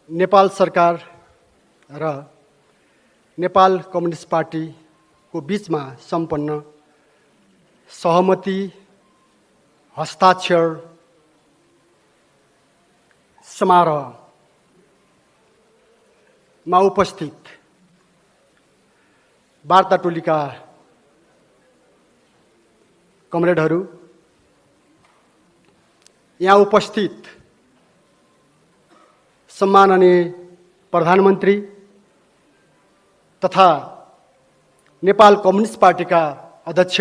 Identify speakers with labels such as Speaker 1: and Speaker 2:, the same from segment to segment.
Speaker 1: नेपाल सरकार र नेपाल कम्युनिस्ट पार्टीको बीचमा सम्पन्न सहमति हस्ताक्षर समारोहमा उपस्थित वार्ता टोलीका कमरेडहरू, यहाँ उपस्थित सम्माननीय प्रधानमन्त्री तथा नेपाल कम्युनिस्ट पार्टीका अध्यक्ष,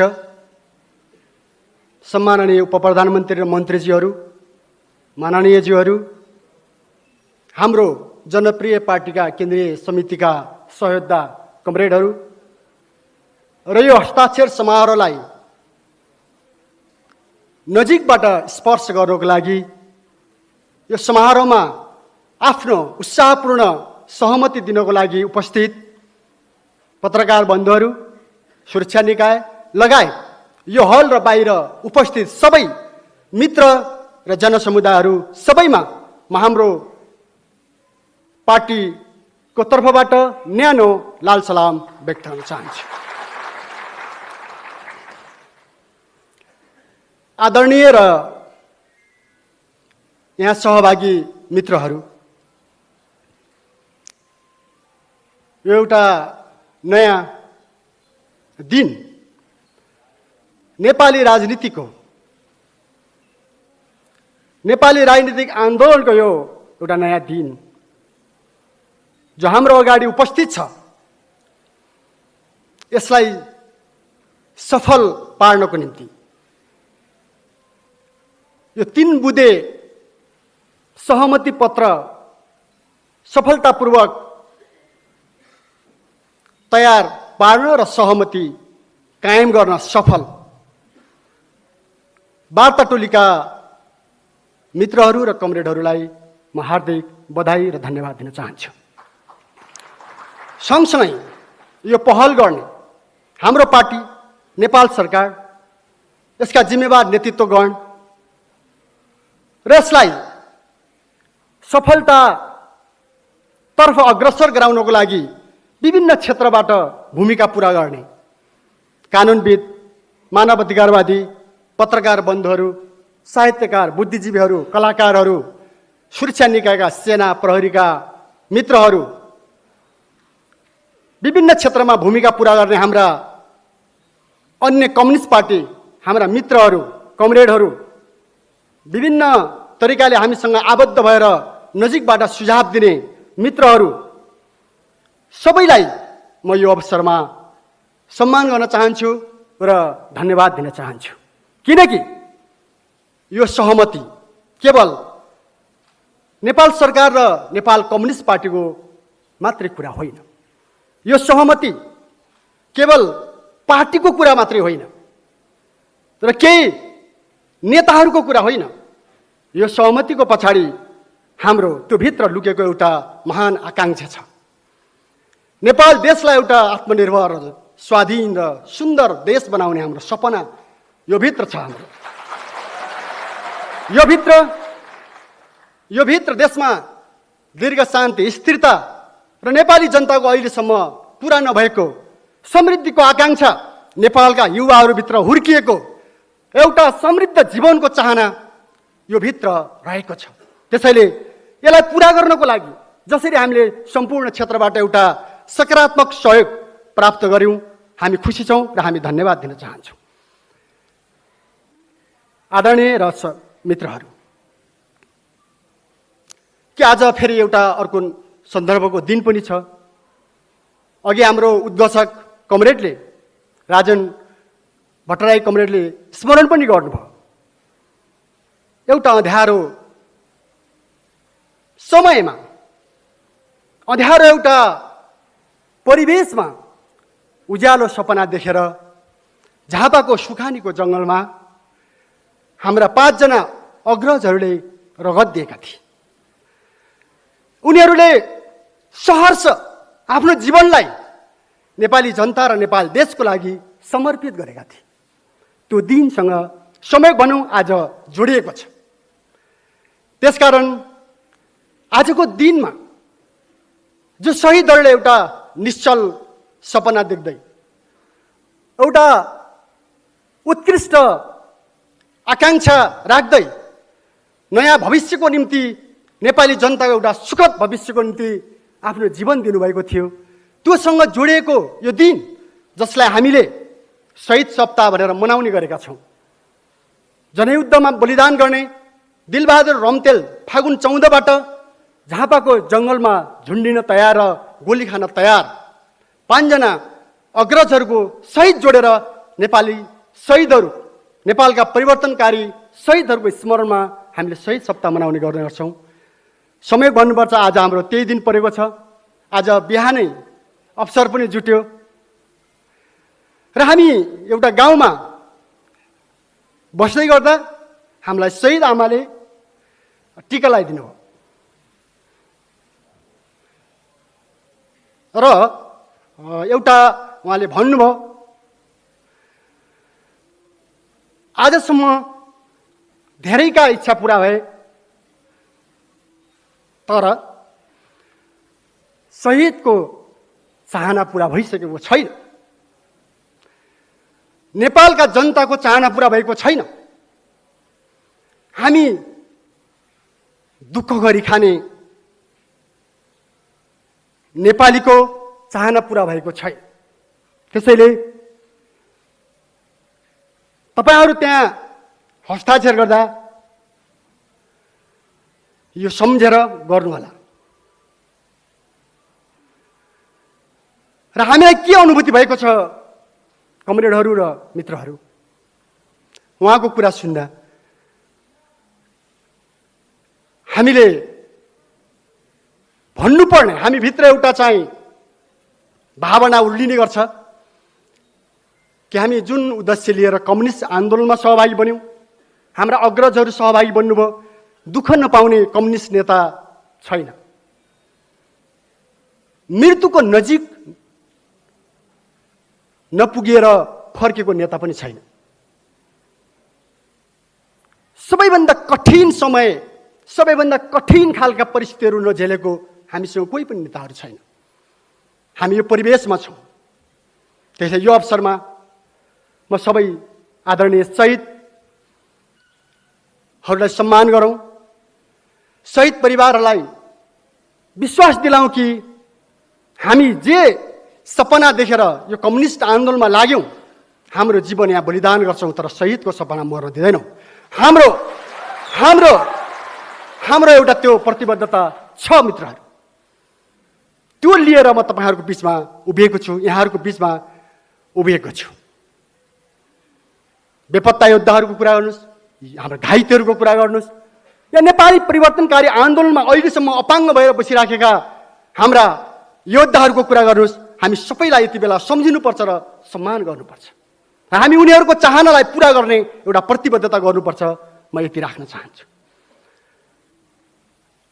Speaker 1: सम्माननीय उपप्रधानमन्त्री र मन्त्रीजीहरू, माननीयज्यूहरू, हाम्रो जनप्रिय पार्टीका केन्द्रीय समितिका सहयोद्धा कमरेडहरू र यो हस्ताक्षर समारोहलाई नजिकबाट स्पर्श गर्नको लागि यो समारोहमा आफ्नो उत्साहपूर्ण सहमति दिनको लागि उपस्थित पत्रकार बन्धुहरू, सुरक्षा निकाय लगायत यो हल र बाहिर उपस्थित सबै मित्र र जनसमुदायहरू सबैमा म हाम्रो पार्टीको तर्फबाट न्यानो लाल सलाम व्यक्त गर्न चाहन्छु। आदरणीय र यहाँ सहभागी मित्रहरू, यो एउटा नयाँ दिन नेपाली राजनीतिको, नेपाली राजनीतिक आन्दोलनको यो एउटा नयाँ दिन जो हाम्रो अगाडि उपस्थित छ, यसलाई सफल पार्नको निम्ति यो 3 बुँदे सहमति पत्र सफलतापूर्वक तयार पार्न र सहमति कायम गर्न सफल वार्ता टोलीका मित्रहरू र कमरेडहरूलाई म हार्दिक बधाई र धन्यवाद दिन चाहन्छु। सँगसँगै यो पहल गर्ने हाम्रो पार्टी, नेपाल सरकार, यसका जिम्मेवार नेतृत्वगण र यसलाई सफलतातर्फ अग्रसर गराउनको लागि विभिन्न क्षेत्रबाट भूमिका पुरा गर्ने कानुनविद, मानव अधिकारवादी, पत्रकार बन्धुहरू, साहित्यकार, बुद्धिजीवीहरू, कलाकारहरू, सुरक्षा निकायका सेना प्रहरीका मित्रहरू, विभिन्न क्षेत्रमा भूमिका पुरा गर्ने हाम्रा अन्य कम्युनिस्ट पार्टी हाम्रा मित्रहरू, कमरेडहरू, विभिन्न तरिकाले हामीसँग आबद्ध भएर नजिकबाट सुझाव दिने मित्रहरू सबैलाई म यो अवसरमा सम्मान गर्न चाहन्छु र धन्यवाद दिन चाहन्छु। किनकि यो सहमति केवल नेपाल सरकार र नेपाल कम्युनिस्ट पार्टीको मात्रै कुरा होइन, यो सहमति केवल पार्टीको कुरा मात्रै होइन र केही नेताहरूको कुरा होइन। यो सहमतिको पछाडि हाम्रो त्यो भित्र लुकेको एउटा महान आकांक्षा छ। नेपाल देशलाई एउटा आत्मनिर्भर, स्वाधीन र सुन्दर देश बनाउने हाम्रो सपना यो भित्र छ। हाम्रो यो भित्र देशमा दीर्घ शान्ति, स्थिरता र नेपाली जनताको अहिलेसम्म पुरा नभएको समृद्धिको आकांक्षा, नेपालका युवाहरूभित्र हुर्किएको एउटा समृद्ध जीवनको चाहना यो भित्र रहेको छ। त्यसैले यसलाई पुरा गर्नको लागि जसरी हामीले सम्पूर्ण क्षेत्रबाट एउटा सकारात्मक सहयोग प्राप्त गर्यौं, हामी खुसी छौं र हामी धन्यवाद दिन चाहन्छौं। आदरणीय र मित्रहरू, के आज फेरि एउटा अर्को सन्दर्भको दिन पनि छ। अघि हाम्रो उद्घोषक कमरेडले, राजन भट्टराई कमरेडले स्मरण पनि गर्नुभयो। एउटा अँध्यारो समयमा, अँध्यारो एउटा परिवेशमा उज्यालो सपना देखेर झापाको सुखानीको जङ्गलमा हाम्रा 5 जना अग्रजहरूले रगत दिएका थिए। उनीहरूले सहर्ष आफ्नो जीवनलाई नेपाली जनता र नेपाल देशको लागि समर्पित गरेका थिए। त्यो दिनसँग समय भनौं आज जोडिएको छ। त्यसकारण आजको दिनमा जो शहीदहरूले एउटा निश्चल सपना देख्दै, एउटा उत्कृष्ट आकांक्षा राख्दै नयाँ भविष्यको निम्ति, नेपाली जनताको एउटा सुखद भविष्यको निम्ति आफ्नो जीवन दिनुभएको थियो, त्योसँग जोडिएको यो दिन जसलाई हामीले शहीद सप्ताह भनेर मनाउने गरेका छौँ। जनयुद्धमा बलिदान गर्ने दिलबहादुर रम्तेल फागुन 14बाट झापाको जङ्गलमा झुन्डिन तयार र गोली खान तयार 5 जना अग्रजहरूको शहीद जोडेर नेपाली शहीदहरू, नेपालका परिवर्तनकारी शहीदहरूको स्मरणमा हामीले शहीद सप्ताह मनाउने गर्ने गर्छौँ। समय भन्नुपर्छ, आज हाम्रो त्यही दिन परेको छ। आज बिहानै अवसर पनि जुट्यो र हामी एउटा गाउँमा बस्दै गर्दा हामीलाई शहीद आमाले टिका लगाइदिनु भयो र एउटा उहाँले भन्नुभयो, आजसम्म धेरैका इच्छा पुरा भए तर शहीदको चाहना पुरा भइसकेको छैन। नेपालका जनताको चाहना पुरा भएको छैन। हामी दुःख गरी खाने नेपालीको चाहना पुरा भएको छैन। त्यसैले तपाईहरु त्यहाँ हस्ताक्षर गर्दा यो सम्झेर गर्नुहोला र हामीलाई के अनुभूति भएको छ कमरेडहरू र मित्रहरू, उहाँको कुरा सुन्दा हामीले भन्नुपर्ने, हामी भित्र एउटा चाहिँ भावना उर्लिने गर्छ कि हामी जुन उद्देश्य लिएर कम्युनिस्ट आन्दोलनमा सहभागी बन्यौं, हाम्रा अग्रजहरू सहभागी बन्नुभयो, दुःख नपाउने कम्युनिस्ट नेता छैन। मृत्युको नजिक नपुगेर फर्केको नेता पनि छैन। सबैभन्दा कठिन समय, सबैभन्दा कठिन खालका परिस्थितिहरू नझेलेको हामीसँग कोही पनि नेताहरू छैन। हामी यो परिवेशमा छौँ। त्यसैले यो अवसरमा म सबै आदरणीय शहीदहरूलाई सम्मान गरौँ, शहीद परिवारहरूलाई विश्वास दिलाउँ कि हामी जे सपना देखेर यो कम्युनिस्ट आन्दोलनमा लाग्यौं, हाम्रो जीवन यहाँ बलिदान गर्छौं तर शहीदको सपना मर्न दिँदैनौँ। हाम्रो हाम्रो हाम्रो एउटा त्यो प्रतिबद्धता छ मित्रहरू। त्यो लिएर म तपाईहरुको बीचमा उभिएको छु, यहाँहरुको बीचमा उभिएको छु। बेपत्ता योद्धाहरूको कुरा गर्नुस्, हाम्रो घाइतेहरूको कुरा गर्नुस्, या नेपाली परिवर्तनकारी आन्दोलनमा अहिलेसम्म अपाङ्ग भएर बसिराखेका हाम्रा योद्धाहरूको कुरा गर्नुस्, हामी सबैलाई यति बेला सम्झिनुपर्छ र सम्मान गर्नुपर्छ र हामी उनीहरूको चाहनालाई पूरा गर्ने एउटा प्रतिबद्धता गर्नुपर्छ। म यति राख्न चाहन्छु।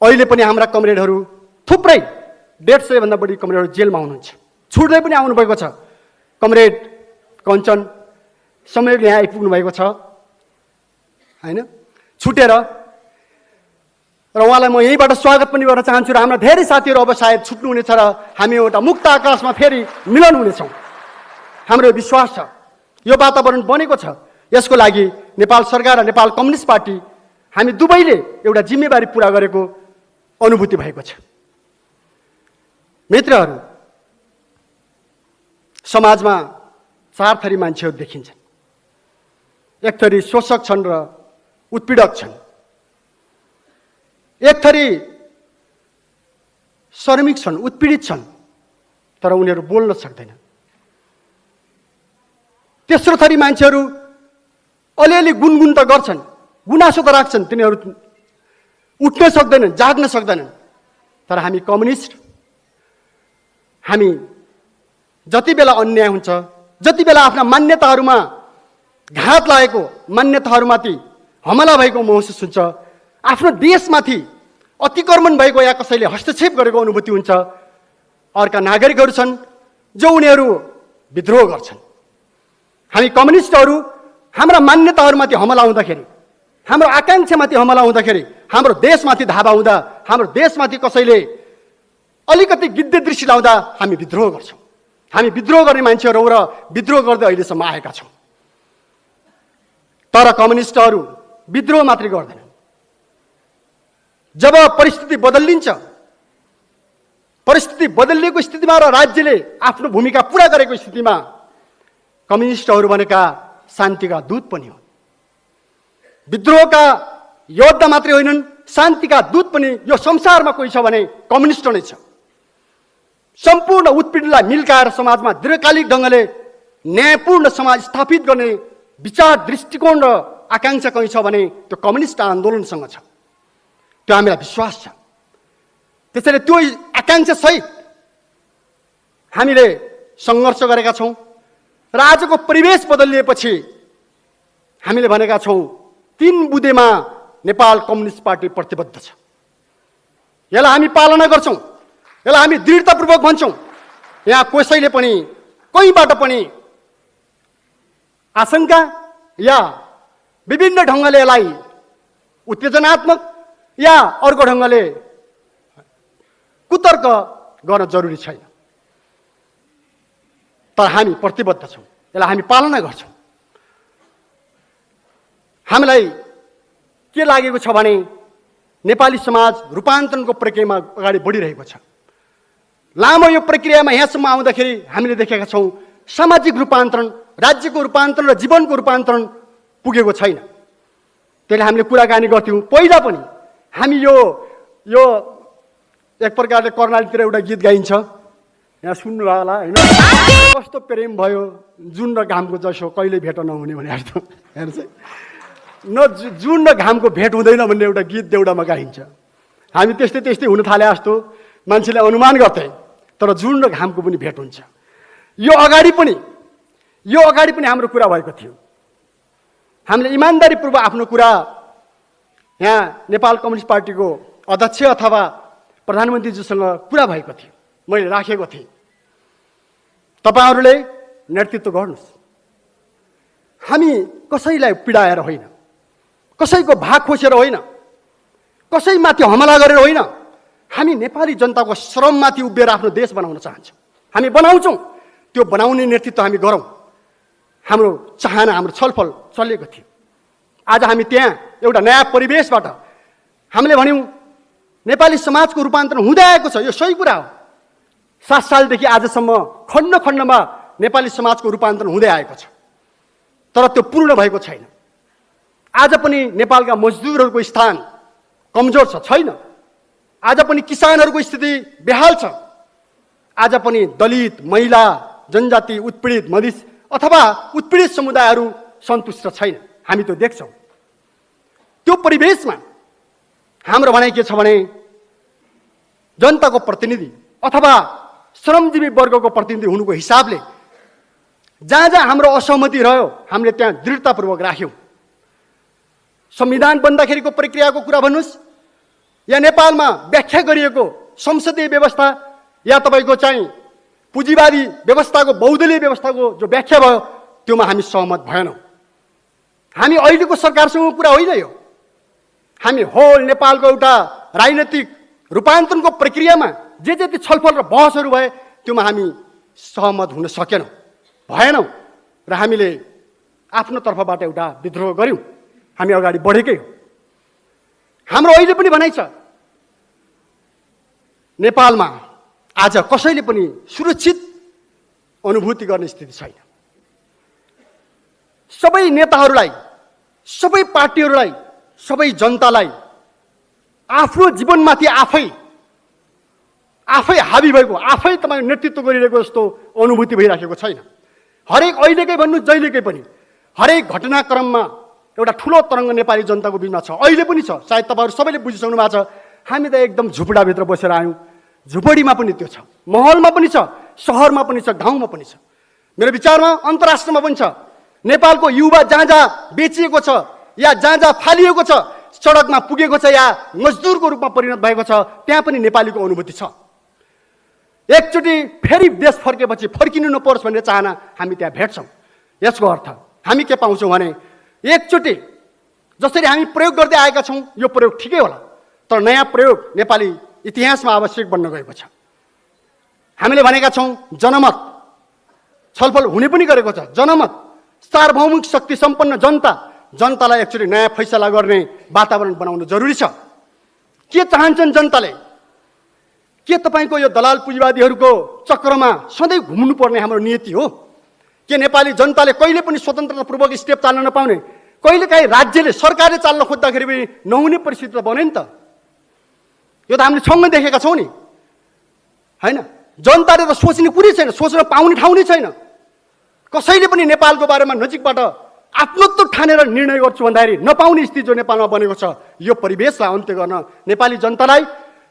Speaker 1: अहिले पनि हाम्रा कमरेडहरू थुप्रै 150 भन्दा बढी कमरेडहरू जेलमा हुनुहुन्छ, छुट्दै पनि आउनु भएको छ। कमरेड कञ्चन समयले यहाँ आइपुग्नु भएको छ हैन, छुटेर, र उहाँलाई म यहीँबाट स्वागत पनि गर्न चाहन्छु। र हाम्रा धेरै साथीहरू अब सायद छुट्नुहुनेछ र हामी एउटा मुक्त आकाशमा फेरि मिलन हुनेछौँ। हाम्रो विश्वास छ, यो वातावरण बनेको छ। यसको लागि नेपाल सरकार र नेपाल कम्युनिस्ट पार्टी हामी दुवैले एउटा जिम्मेवारी पूरा गरेको अनुभूति भएको छ। मित्रहरू, समाजमा 4 थरी मान्छेहरू देखिन्छन्। एक थरी शोषक छन् र उत्पीडक छन्, एक थरी श्रमिक छन्, उत्पीडित छन् तर उनीहरू बोल्न सक्दैन। तेस्रो थरी मान्छेहरू अलिअलि गुनगुन त गर्छन्, गुनासो त राख्छन्, तिनीहरू उठ्न सक्दैनन्, जाग्न सक्दैनन्। तर हामी कम्युनिस्ट, हामी जति बेला अन्याय हुन्छ, जति बेला आफ्ना मान्यताहरूमा घात लागेको, मान्यताहरूमाथि हमला भएको महसुस हुन्छ, आफ्नो देशमाथि अतिक्रमण भएको या कसैले हस्तक्षेप गरेको अनुभूति हुन्छ, अर्का नागरिकहरू छन् जो उनीहरू विद्रोह गर्छन्। हामी कम्युनिस्टहरू हाम्रा मान्यताहरूमाथि हमला हुँदाखेरि, हाम्रो आकांक्षामाथि हमला हुँदाखेरि, हाम्रो देशमाथि धावा हुँदा, हाम्रो देशमाथि कसैले अलिकति गिद्धे दृष्टि लाउँदा हामी विद्रोह गर्छौँ। हामी विद्रोह गर्ने मान्छेहरू र विद्रोह गर्दै अहिलेसम्म आएका छौँ। तर कम्युनिस्टहरू विद्रोह मात्रै गर्दैनन्। जब परिस्थिति बदलिन्छ, परिस्थिति बदलिएको स्थितिमा र राज्यले आफ्नो भूमिका पूरा गरेको स्थितिमा कम्युनिस्टहरू भनेका शान्तिका दूत पनि हुन्। विद्रोहका योद्धा मात्रै होइनन्, शान्तिका दूत पनि यो संसारमा कोही छ भने कम्युनिस्ट नै छ। सम्पूर्ण उत्पीडनलाई मिल्काएर समाजमा दीर्घकालिक ढङ्गले न्यायपूर्ण समाज स्थापित गर्ने विचार, दृष्टिकोण र आकांक्षा कहीँ छ भने त्यो कम्युनिस्ट आन्दोलनसँग छ। त्यो हामीलाई विश्वास छ। त्यसैले त्यो आकांक्षा सहित हामीले सङ्घर्ष गरेका छौँ र आजको परिवेश बदलिएपछि हामीले भनेका छौँ 3 बुँदेमा नेपाल कम्युनिस्ट पार्टी प्रतिबद्ध छ। यसलाई हामी पालना गर्छौँ, यसलाई हामी दृढतापूर्वक भन्छौँ। यहाँ कसैले पनि कहीँबाट पनि आशंका या विभिन्न ढङ्गले यसलाई उत्तेजनात्मक या अर्को ढङ्गले कुतर्क गर्न जरुरी छैन। तर हामी प्रतिबद्ध छौँ, यसलाई हामी पालना गर्छौँ। हामीलाई के लागेको छ भने नेपाली समाज रूपान्तरणको प्रक्रियामा अगाडि बढिरहेको छ। लामो यो प्रक्रियामा यहाँसम्म आउँदाखेरि हामीले देखेका छौँ सामाजिक रूपान्तरण, राज्यको रूपान्तरण र जीवनको रूपान्तरण पुगेको छैन। त्यसले हामीले कुराकानी गर्थ्यौँ। पहिला पनि हामी यो एक प्रकारले कर्णालीतिर एउटा गीत गाइन्छ, यहाँ सुन्नु होला होइन, कस्तो प्रेम भयो जुन र घामको जसो कहिले भेट नहुने भने हेर्छ न, जुन र घामको भेट हुँदैन भन्ने एउटा गीत देउडामा गाइन्छ। हामी त्यस्तै त्यस्तै हुन थाले जस्तो मान्छेले अनुमान गर्थे, तर जुन र घामको पनि भेट हुन्छ। यो अगाडि पनि हाम्रो कुरा भएको थियो। हामीले इमान्दारीपूर्वक आफ्नो कुरा यहाँ नेपाल कम्युनिस्ट पार्टीको अध्यक्ष अथवा प्रधानमन्त्रीजीसँग कुरा भएको थियो, मैले राखेको थिएँ। तपाईँहरूले नेतृत्व गर्नुहोस्। हामी कसैलाई पीडाएर होइन, कसैको भाग खोसेर होइन, कसैमाथि हमला गरेर होइन, हामी नेपाली जनताको श्रममाथि उभिएर आफ्नो देश बनाउन चाहन्छौँ। हामी बनाउँछौँ, त्यो बनाउने नेतृत्व हामी गरौँ। हाम्रो चाहना, हाम्रो छलफल चलेको थियो। आज हामी त्यहाँ एउटा नयाँ परिवेशबाट हामीले भन्यौँ नेपाली समाजको रूपान्तरण हुँदै आएको छ। यो सही कुरा हो। 7 सालदेखि आजसम्म खण्ड खण्डमा नेपाली समाजको रूपान्तरण हुँदै आएको छ, तर त्यो पूर्ण भएको छैन। आज पनि नेपालका मजदुरहरूको स्थान कमजोर छैन। आज पनि किसानहरूको स्थिति बेहाल छ। आज पनि दलित, महिला, जनजाति, उत्पीडित मधेस अथवा उत्पीडित समुदायहरू सन्तुष्ट छैन। हामी त्यो देख्छौँ। त्यो परिवेशमा हाम्रो भनाइ के छ भने जनताको प्रतिनिधि अथवा श्रमजीवी वर्गको प्रतिनिधि हुनुको हिसाबले जहाँ हाम्रो असहमति रह्यो हामीले त्यहाँ दृढतापूर्वक राख्यौँ। संविधान बन्दाखेरिको प्रक्रियाको कुरा भन्नुहोस् या नेपालमा व्याख्या गरिएको संसदीय व्यवस्था या तपाईँको चाहिँ पुँजीवादी व्यवस्थाको, बहुदलीय व्यवस्थाको जो व्याख्या भयो त्योमा हामी सहमत भएनौँ। हामी अहिलेको सरकारसँग कुरा होइन यो। हामी होल नेपालको एउटा राजनीतिक रूपान्तरणको प्रक्रियामा जे जति छलफल र बहसहरू भए त्योमा हामी सहमत हुन सकेनौँ, भएनौँ र हामीले आफ्नो तर्फबाट एउटा विद्रोह गऱ्यौँ। हामी अगाडि बढेकै हो। हाम्रो अहिले पनि भनाइ छ नेपालमा आज कसैले पनि सुरक्षित अनुभूति गर्ने स्थिति छैन। सबै नेताहरूलाई, सबै पार्टीहरूलाई, सबै जनतालाई आफ्नो जीवनमाथि आफै हावी भएको, आफै तपाईँ नेतृत्व गरिरहेको जस्तो अनुभूति भइराखेको छैन। हरेक अहिलेकै भन्नु जहिलेकै पनि हरेक घटनाक्रममा एउटा ठुलो तरङ्ग नेपाली जनताको बिचमा छ। अहिले पनि छ। सायद तपाईँहरू सबैले बुझिसक्नु भएको छ। हामी त एकदम झुपडाभित्र बसेर आयौँ। झुपडीमा पनि त्यो छ, महलमा पनि छ, सहरमा पनि छ, गाउँमा पनि छ। मेरो विचारमा अन्तर्राष्ट्रमा पनि छ। नेपालको युवा जहाँ जहाँ बेचिएको छ या जहाँ जहाँ फालिएको छ, सडकमा पुगेको छ या मजदुरको रूपमा परिणत भएको छ, त्यहाँ पनि नेपालीको अनुभूति छ। एकचोटि फेरि देश फर्केपछि फर्किनु नपरोस् भन्ने चाहना हामी त्यहाँ भेट्छौँ। यसको अर्थ हामी के पाउँछौँ भने एकचोटि जसरी हामी प्रयोग गर्दै आएका छौँ यो प्रयोग ठिकै होला, तर नयाँ प्रयोग नेपाली इतिहासमा आवश्यक बन्न गएको छ। हामीले भनेका छौँ जनमत छलफल हुने पनि गरेको छ। जनमत सार्वभौमिक शक्ति सम्पन्न जनतालाई एक्चुअली नयाँ फैसला गर्ने वातावरण बनाउनु जरुरी छ। के चाहन्छन् जनताले? के तपाईँको यो दलाल पुँजीवादीहरूको चक्रमा सधैँ घुम्नुपर्ने हाम्रो नियति हो? के नेपाली जनताले कहिले पनि स्वतन्त्रतापूर्वक स्टेप चाल्न नपाउने, कहिलेकाहीँ राज्यले सरकारले चाल्न खोज्दाखेरि पनि नहुने परिस्थिति त बन्यो नि त। यो त हामीले सँगै देखेका छौँ नि, होइन? जनताले त सोच्ने कुरै छैन, सोच्न पाउने ठाउँ नै छैन। कसैले पनि नेपालको बारेमा नजिकबाट आत्मत्व ठानेर निर्णय गर्छु भन्दाखेरि नपाउने स्थिति जो नेपालमा बनेको छ, यो परिवेशलाई अन्त्य गर्न नेपाली जनतालाई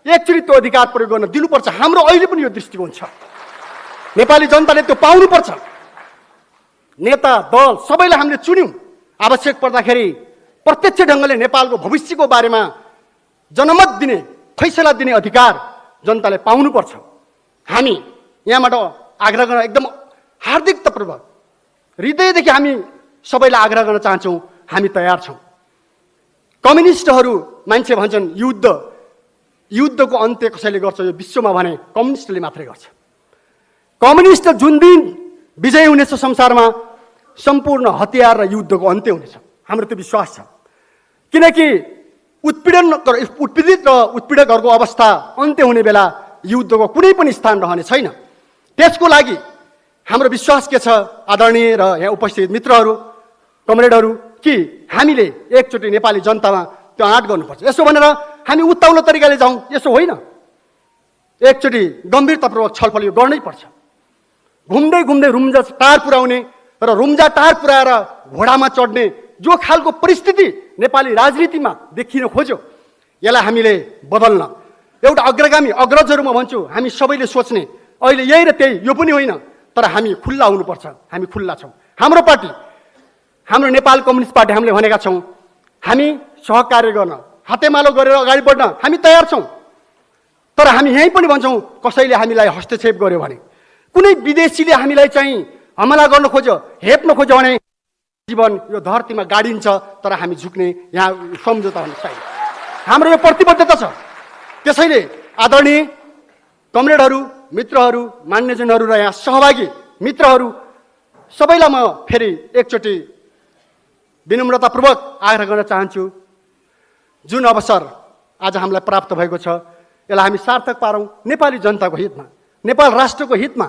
Speaker 1: एक्चुअली त्यो अधिकार प्रयोग गर्न दिनुपर्छ। हाम्रो अहिले पनि यो दृष्टिकोण छ। नेपाली जनताले त्यो पाउनुपर्छ। नेता दल सबैलाई हामीले चुन्यौँ, आवश्यक पर्दाखेरि प्रत्यक्ष ढङ्गले नेपालको भविष्यको बारेमा जनमत दिने, फैसला दिने अधिकार जनताले पाउनुपर्छ। हामी यहाँबाट आग्रह गर्न एकदम हार्दिकतापूर्वक हृदयदेखि हामी सबैलाई आग्रह गर्न चाहन्छौँ, हामी तयार छौँ। कम्युनिस्टहरू मान्छे भन्छन् युद्धको अन्त्य कसैले गर्छ, यो विश्वमा भने कम्युनिस्टले मात्रै गर्छ। कम्युनिस्ट जुन दिन विजय हुनेछ संसारमा, सम्पूर्ण हतियार र युद्धको अन्त्य हुनेछ, हाम्रो त्यो विश्वास छ। किनकि उत्पीडित र उत्पीडकहरूको अवस्था अन्त्य हुने बेला युद्धको कुनै पनि स्थान रहने छैन। त्यसको लागि हाम्रो विश्वास के छ आदरणीय र यहाँ उपस्थित मित्रहरू, कमरेडहरू, कि हामीले एकचोटि नेपाली जनतामा त्यो आँट गर्नुपर्छ। यसो भनेर हामी उत्ताउलो तरिकाले जाउँ, यसो होइन। एकचोटि गम्भीरतापूर्वक छलफल यो गर्नै पर्छ। घुम्दै घुम्दै रुम्जा टार पुर्याउने र रुम्जा टार पुर्याएर घोडामा चढ्ने जो खालको परिस्थिति नेपाली राजनीतिमा देखिन खोज्यो, यसलाई हामीले बदल्न एउटा अग्रगामी अग्रजहरू म भन्छु, हामी सबैले सोच्ने अहिले यही र त्यही यो पनि होइन, तर हामी खुल्ला हुनुपर्छ। हामी खुल्ला छौँ। हाम्रो पार्टी, हाम्रो नेपाल कम्युनिस्ट पार्टी, हामीले भनेका छौँ हामी सहकार्य गर्न, हातेमालो गरेर अगाडि बढ्न हामी तयार छौँ। तर हामी यहीँ पनि भन्छौँ, कसैले हामीलाई हस्तक्षेप गर्यो भने, कुनै विदेशीले हामीलाई चाहिँ हमला गर्न खोज्यो, हेप्न खोज्यो भने जीवन यो धरतीमा गाडिन्छ, तर हामी झुक्ने यहाँ सम्झौता हुन चाहिए। हाम्रो यो प्रतिबद्धता छ। त्यसैले आदरणीय कमरेडहरू, मित्रहरू, मान्यजनहरू र यहाँ सहभागी मित्रहरू सबैलाई म फेरि एकचोटि विनम्रतापूर्वक आग्रह गर्न चाहन्छु, जुन अवसर आज हामीलाई प्राप्त भएको छ यसलाई हामी सार्थक पारौँ, नेपाली जनताको हितमा, नेपाल राष्ट्रको हितमा,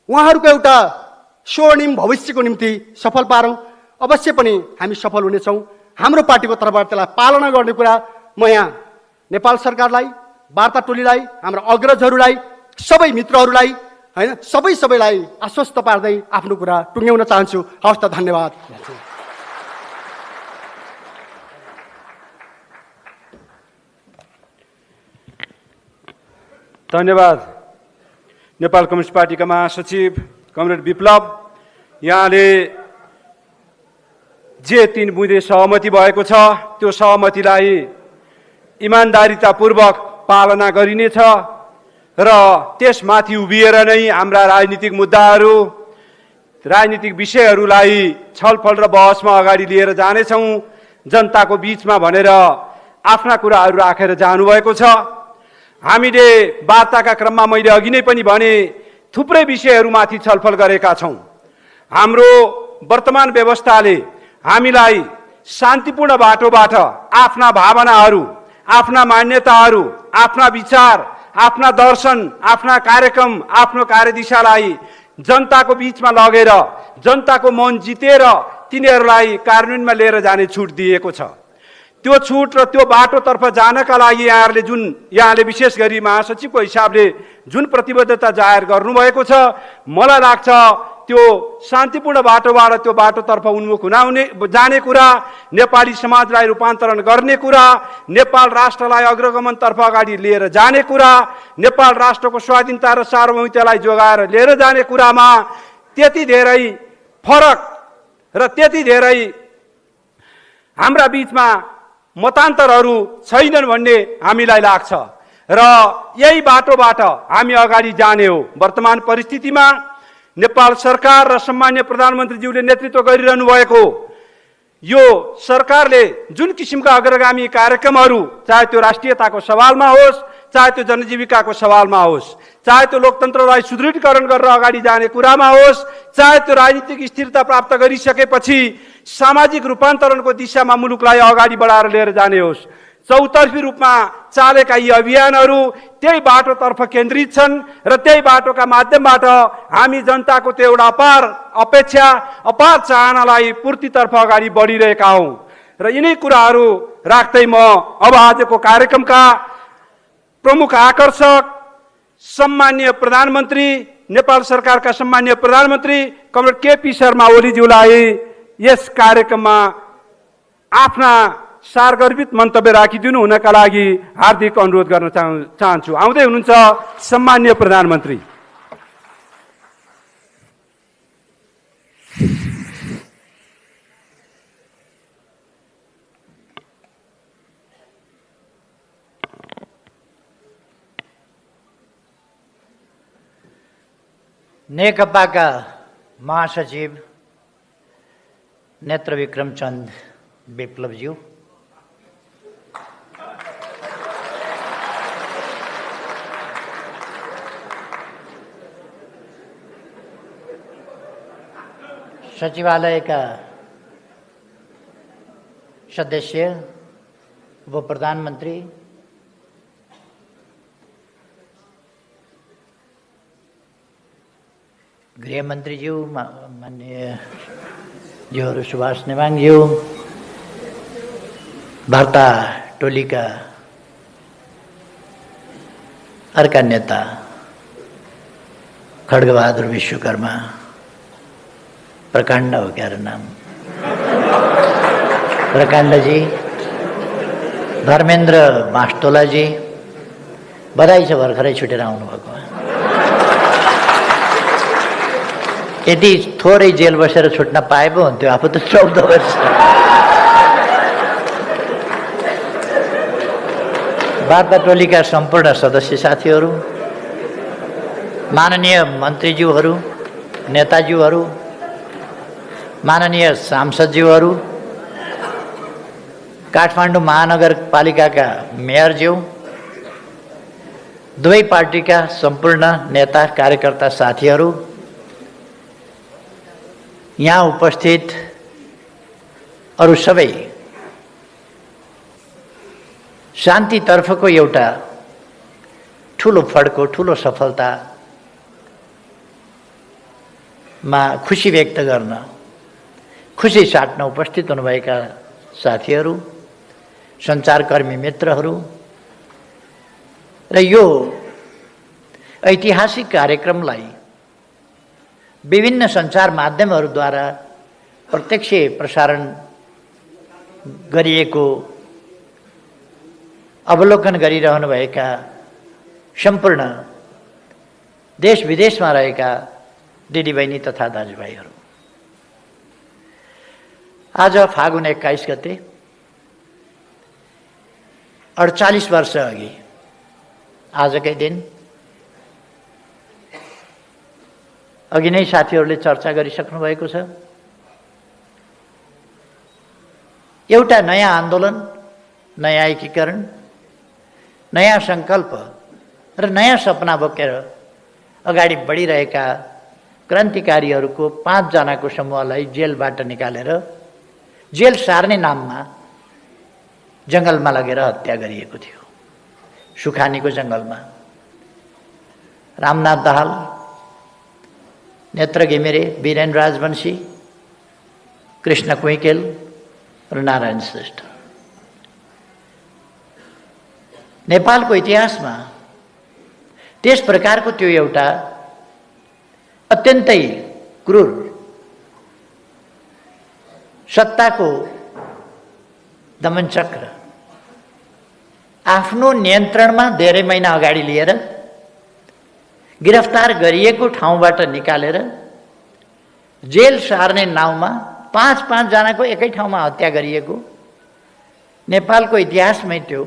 Speaker 1: उहाँहरूको एउटा स्वर्णिम भविष्यको निम्ति सफल पारौँ। अवश्य पनि हामी सफल हुनेछौँ। हाम्रो पार्टीको तर्फबाट त्यसलाई पालना गर्ने कुरा म यहाँ नेपाल सरकारलाई, वार्ता टोलीलाई, हाम्रो अग्रजहरूलाई, सबै मित्रहरूलाई, होइन, सबैलाई आश्वस्त पार्दै आफ्नो कुरा टुङ्ग्याउन चाहन्छु। हवस् त, धन्यवाद।
Speaker 2: धन्यवाद। नेपाल कम्युनिस्ट पार्टीका महासचिव कमरेड विप्लव, यहाँले जे 3 बुँदे सहमति भएको छ त्यो सहमतिलाई इमान्दारितापूर्वक पालना गरिनेछ र त्यसमाथि उभिएर नै हाम्रा राजनीतिक मुद्दाहरू, राजनीतिक विषयहरूलाई छलफल र बहसमा अगाडि लिएर जानेछौँ। जनताको बीचमा भनेर आफ्ना कुराहरू राखेर जानुभएको छ। हामीले वार्ताका क्रममा मैले अघि नै पनि भने थुप्रै विषयहरूमाथि छलफल गरेका छौँ। हाम्रो वर्तमान व्यवस्थाले हामीलाई शान्तिपूर्ण बाटोबाट आफ्ना भावनाहरू, आफ्ना मान्यताहरू, आफ्ना विचार, आफ्ना दर्शन, आफ्ना कार्यक्रम, आफ्नो कार्यदिशालाई जनताको बीचमा लगेर जनताको मन जितेर तिनीहरूलाई कार्यान्वयनमा लिएर जाने छुट दिएको छ। त्यो छुट र त्यो बाटोतर्फ जानका लागि यहाँले विशेष गरी महासचिवको हिसाबले जुन प्रतिबद्धता जाहेर गर्नुभएको छ, मलाई लाग्छ त्यो शान्तिपूर्ण बाटोबाट त्यो बाटोतर्फ उन्मुख जाने कुरा, नेपाली समाजलाई रूपान्तरण गर्ने कुरा, नेपाल राष्ट्रलाई अग्रगमनतर्फ अगाडि लिएर जाने कुरा, नेपाल राष्ट्रको स्वाधीनता र सार्वभौमिकतालाई जोगाएर लिएर जाने कुरामा त्यति धेरै फरक र त्यति धेरै हाम्रा बीचमा मतान्तरहरू छैनन् भन्ने हामीलाई लाग्छ र यही बाटोबाट हामी अगाडि जाने हो। वर्तमान परिस्थितिमा नेपाल सरकार र सम्मान्य प्रधानमन्त्रीज्यूले नेतृत्व गरिरहनु भएको यो सरकारले जुन किसिमका अग्रगामी कार्यक्रमहरू, चाहे त्यो राष्ट्रियताको सवालमा होस्, चाहे त्यो जनजीविकाको सवालमा होस्, चाहे त्यो लोकतन्त्रलाई सुदृढीकरण गरेर अगाडि जाने कुरामा होस्, चाहे त्यो राजनीतिक स्थिरता प्राप्त गरिसकेपछि सामाजिक रूपान्तरणको दिशामा मुलुकलाई अगाडि बढाएर लिएर जाने होस्, चौतर्फी रूपमा चालेका यी अभियानहरू त्यही बाटोतर्फ केन्द्रित छन् र त्यही बाटोका माध्यमबाट हामी जनताको त्यो एउटा अपार अपेक्षा, अपार चाहनालाई पूर्तितर्फ अगाडि बढिरहेका हौँ। र यिनै कुराहरू राख्दै म अब आजको कार्यक्रमका प्रमुख आकर्षक सम्माननीय प्रधानमन्त्री, नेपाल सरकारका सम्माननीय प्रधानमन्त्री कमरेड केपी शर्मा ओलीज्यूलाई यस कार्यक्रममा आफ्ना सारगर्भित मन्तव्य राखिदिनु हुनका लागि हार्दिक अनुरोध गर्न चाहन्छु। आउँदै हुनुहुन्छ सम्माननीय प्रधानमन्त्री।
Speaker 3: नेकपाका महासचिव नेत्रविक्रम चन्द विप्लवज्यू, सचिवालयका सदस्य व प्रधानमन्त्री, गृहमन्त्रीज्यू, माननीय ज्यूहरू सुभाष नेवाङज्यू, वार्ता टोलीका अर्का नेता खड्गबहादुर विश्वकर्मा, प्रकाण्ड हो क्या नाम, प्रकाण्डजी, धर्मेन्द्र मास्टोलाजी, बधाई छ भर्खरै छुटेर आउनुभएको। यदि थोरै जेल बसेर छुट्न पाए पो हुन्थ्यो, आफू त 14 वर्ष। वार्ता टोलीका सम्पूर्ण सदस्य साथीहरू, माननीय मन्त्रीज्यूहरू, नेताज्यूहरू, माननीय सांसदज्यूहरू, काठमाडौँ महानगरपालिकाका मेयरज्यू, दुवै पार्टीका सम्पूर्ण नेता कार्यकर्ता साथीहरू, यहाँ उपस्थित अरू सबै, शान्तितर्फको एउटा ठुलो फड्को, ठुलो सफलतामा खुसी व्यक्त गर्न, खुसी साट्न उपस्थित हुनुभएका साथीहरू, सञ्चारकर्मी मित्रहरू र यो ऐतिहासिक कार्यक्रमलाई विभिन्न सञ्चार माध्यमहरूद्वारा प्रत्यक्ष प्रसारण गरिएको अवलोकन गरिरहनुभएका सम्पूर्ण देश विदेशमा रहेका दिदीबहिनी तथा दाजुभाइहरू, आज फागुन 21 गते 48 वर्ष अघि आजकै दिन अघि नै साथीहरूले चर्चा गरिसक्नु भएको छ। एउटा नयाँ आन्दोलन, नयाँ एकीकरण, नयाँ सङ्कल्प र नयाँ सपना बोकेर अगाडि बढिरहेका क्रान्तिकारीहरूको 5 जनाको समूहलाई जेलबाट निकालेर जेल सार्ने नाममा जङ्गलमा लगेर हत्या गरिएको थियो। सुखानीको जङ्गलमा रामनाथ दाहाल, नेत्र घिमिरे, वीरेन राजवंशी, कृष्ण कुइकेल र नारायण श्रेष्ठ। नेपालको इतिहासमा त्यस प्रकारको त्यो एउटा अत्यन्तै क्रूर सत्ताको दमनचक्र आफ्नो नियन्त्रणमा धेरै महिना अगाडि लिएर गिरफ्तार गरिएको ठाउँबाट निकालेर जेल सार्ने नाउँमा 5-5 जनाको एकै ठाउँमा हत्या गरिएको नेपालको इतिहासमै त्यो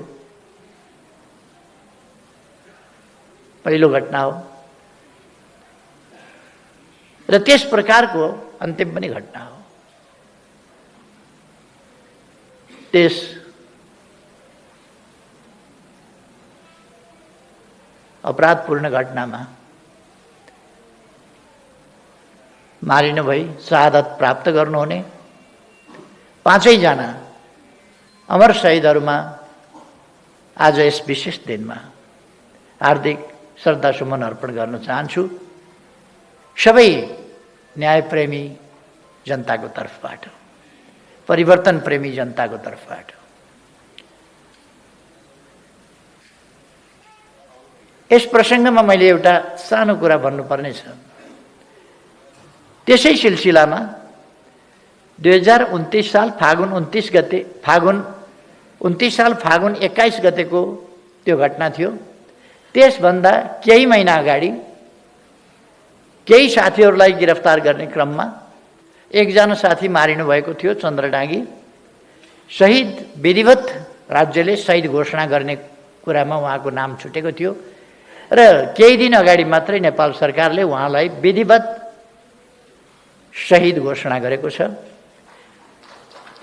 Speaker 3: पहिलो घटना हो र त्यस प्रकारको अन्तिम पनि घटना हो। त्यस अपराधपूर्ण घटनामा मारिनुभई शहादत प्राप्त गर्नुहुने 5 जना अमर शहीदहरूमा आज यस विशेष दिनमा हार्दिक श्रद्धासुमन अर्पण गर्न चाहन्छु। सबै न्यायप्रेमी जनताको तर्फबाट, परिवर्तन प्रेमी जनताको तर्फबाट। यस प्रसङ्गमा मैले एउटा सानो कुरा भन्नुपर्ने छ। त्यसै सिलसिलामा 2029 साल फागुन 29 गते फागुन 21 गतेको त्यो घटना थियो। त्यसभन्दा केही महिना अगाडि केही साथीहरूलाई गिरफ्तार गर्ने क्रममा एकजना साथी मारिनु भएको थियो, चन्द्रडाँगी। शहीद विधिवत राज्यले शहीद घोषणा गर्ने कुरामा उहाँको नाम छुटेको थियो र केही दिन अगाडि मात्रै नेपाल सरकारले उहाँलाई विधिवत शहीद घोषणा गरेको छ।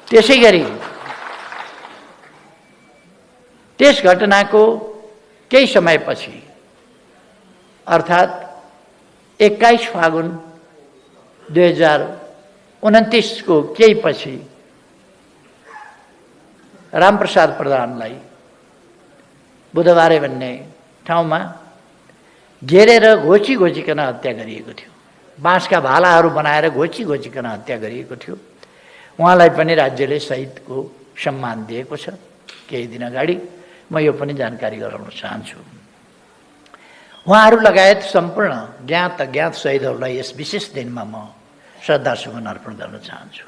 Speaker 3: त्यसैगरी त्यस घटनाको केही समयपछि अर्थात् 21 फागुन 2029 को केही पछि रामप्रसाद प्रधानलाई बुधबारे भन्ने ठाउँमा घेरेर घोचिकन हत्या गरिएको थियो। बाँसका भालाहरू बनाएर घोचिकन हत्या गरिएको थियो। उहाँलाई पनि राज्यले शहीदको सम्मान दिएको छ। केही दिन अगाडि म यो पनि जानकारी गराउन चाहन्छु। उहाँहरू लगायत सम्पूर्ण ज्ञात अज्ञात शहीदहरूलाई यस विशेष दिनमा म श्रद्धासुमन अर्पण गर्न चाहन्छु।